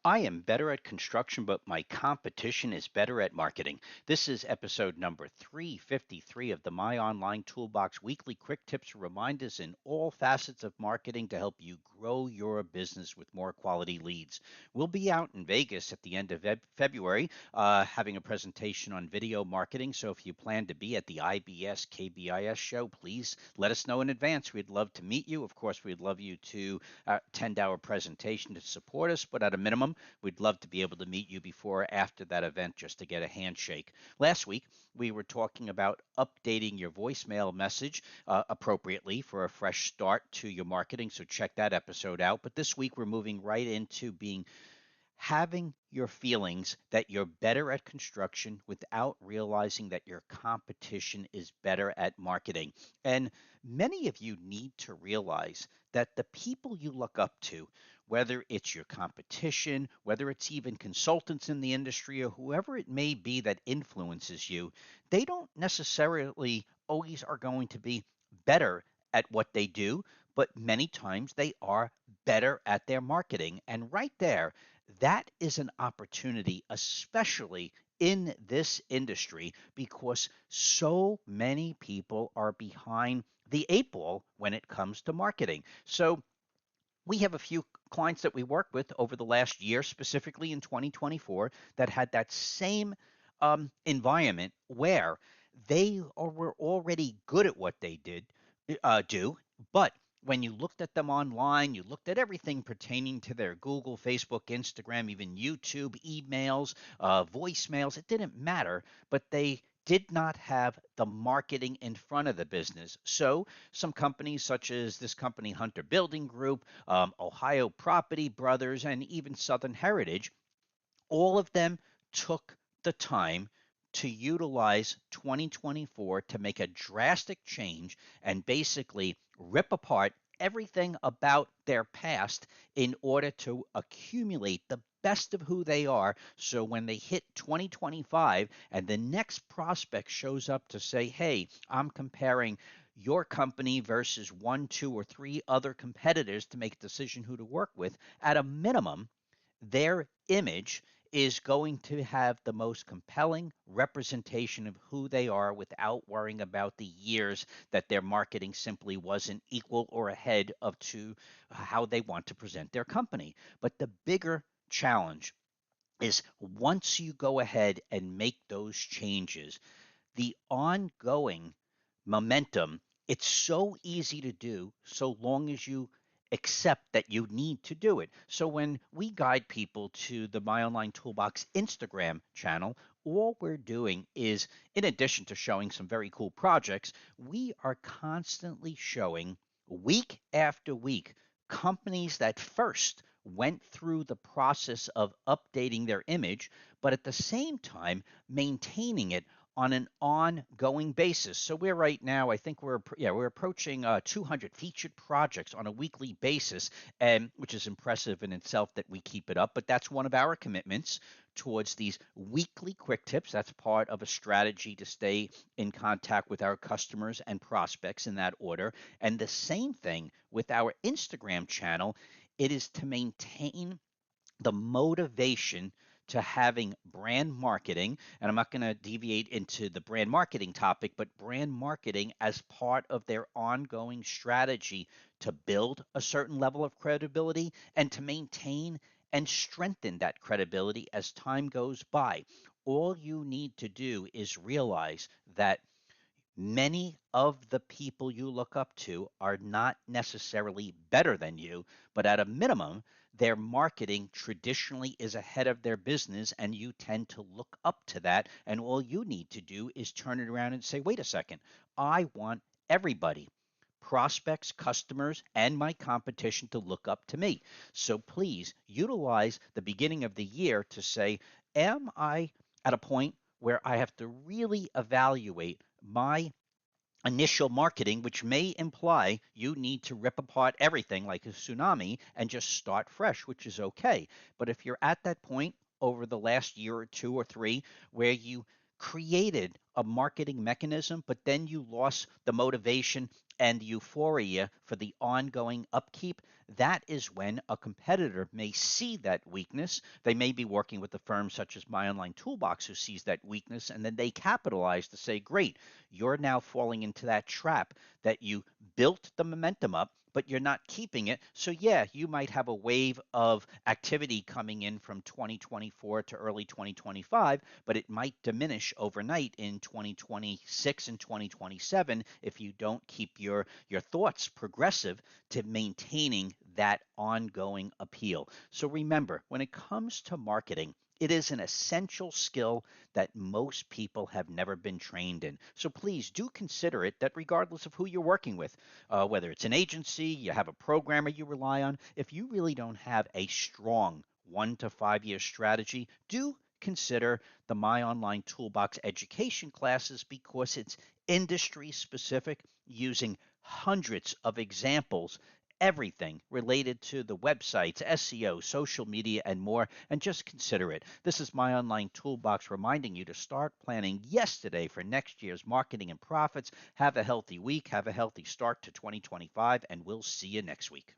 I am better at construction, but my competition is better at marketing. This is episode number 353 of the My Online Toolbox weekly quick tips and reminders in all facets of marketing to help you grow your business with more quality leads. We'll be out in Vegas at the end of February having a presentation on video marketing. So if you plan to be at the IBS KBIS show, please let us know in advance. We'd love to meet you. Of course, we'd love you to attend our presentation to support us, but at a minimum, we'd love to be able to meet you before or after that event just to get a handshake. Last week, we were talking about updating your voicemail message appropriately for a fresh start to your marketing. So check that episode out. But this week, we're moving right into having your feelings that you're better at construction without realizing that your competition is better at marketing. And many of you need to realize that the people you look up to, whether it's your competition, whether it's even consultants in the industry, or whoever it may be that influences you, they don't necessarily always are going to be better at what they do, but many times they are better at their marketing. And right there, that is an opportunity, especially in this industry, because so many people are behind the eight ball when it comes to marketing. So we have a few clients that we work with over the last year, specifically in 2024, that had that same environment where were already good at what they do, but when you looked at them online, you looked at everything pertaining to their Google, Facebook, Instagram, even YouTube, emails, voicemails. It didn't matter, but they did not have the marketing in front of the business. So some companies, such as this company, Hunter Building Group, Ohio Property Brothers, and even Southern Heritage, all of them took the time to utilize 2024 to make a drastic change and basically rip apart everything about their past in order to accumulate the best of who they are. So when they hit 2025 and the next prospect shows up to say, hey, I'm comparing your company versus one, two, or three other competitors to make a decision who to work with, at a minimum, their image is going to have the most compelling representation of who they are without worrying about the years that their marketing simply wasn't equal or ahead of to how they want to present their company. But the bigger challenge is once you go ahead and make those changes, the ongoing momentum, it's so easy to do so long as you accept that you need to do it. So when we guide people to the My Online Toolbox Instagram channel, all we're doing is, in addition to showing some very cool projects, we are constantly showing week after week companies that first went through the process of updating their image, but at the same time maintaining it on an ongoing basis. So we're right now, I think we're approaching 200 featured projects on a weekly basis, and which is impressive in itself that we keep it up. But that's one of our commitments towards these weekly quick tips. That's part of a strategy to stay in contact with our customers and prospects in that order. And the same thing with our Instagram channel. It is to maintain the motivation to having brand marketing, and I'm not going to deviate into the brand marketing topic, but brand marketing as part of their ongoing strategy to build a certain level of credibility and to maintain and strengthen that credibility as time goes by. All you need to do is realize that many of the people you look up to are not necessarily better than you, but at a minimum, their marketing traditionally is ahead of their business, and you tend to look up to that. And all you need to do is turn it around and say, wait a second, I want everybody, prospects, customers, and my competition to look up to me. So please utilize the beginning of the year to say, am I at a point where I have to really evaluate my initial marketing, which may imply you need to rip apart everything like a tsunami and just start fresh, which is okay. But if you're at that point over the last year or two or three where you created a marketing mechanism, but then you lost the motivation and euphoria for the ongoing upkeep, that is when a competitor may see that weakness. They may be working with a firm such as My Online Toolbox who sees that weakness, and then they capitalize to say, great, you're now falling into that trap that you built the momentum up, but you're not keeping it. So, yeah, you might have a wave of activity coming in from 2024 to early 2025, but it might diminish overnight in 2026 and 2027 if you don't keep your thoughts progressive to maintaining that ongoing appeal. So remember, when it comes to marketing, it is an essential skill that most people have never been trained in. So please do consider it that regardless of who you're working with, whether it's an agency, you have a programmer you rely on, if you really don't have a strong 1 to 5 year strategy, do consider the My Online Toolbox education classes because it's industry specific using hundreds of examples, everything related to the websites, SEO, social media, and more. And just consider it. This is My Online Toolbox reminding you to start planning yesterday for next year's marketing and profits. Have a healthy week, have a healthy start to 2025, and we'll see you next week.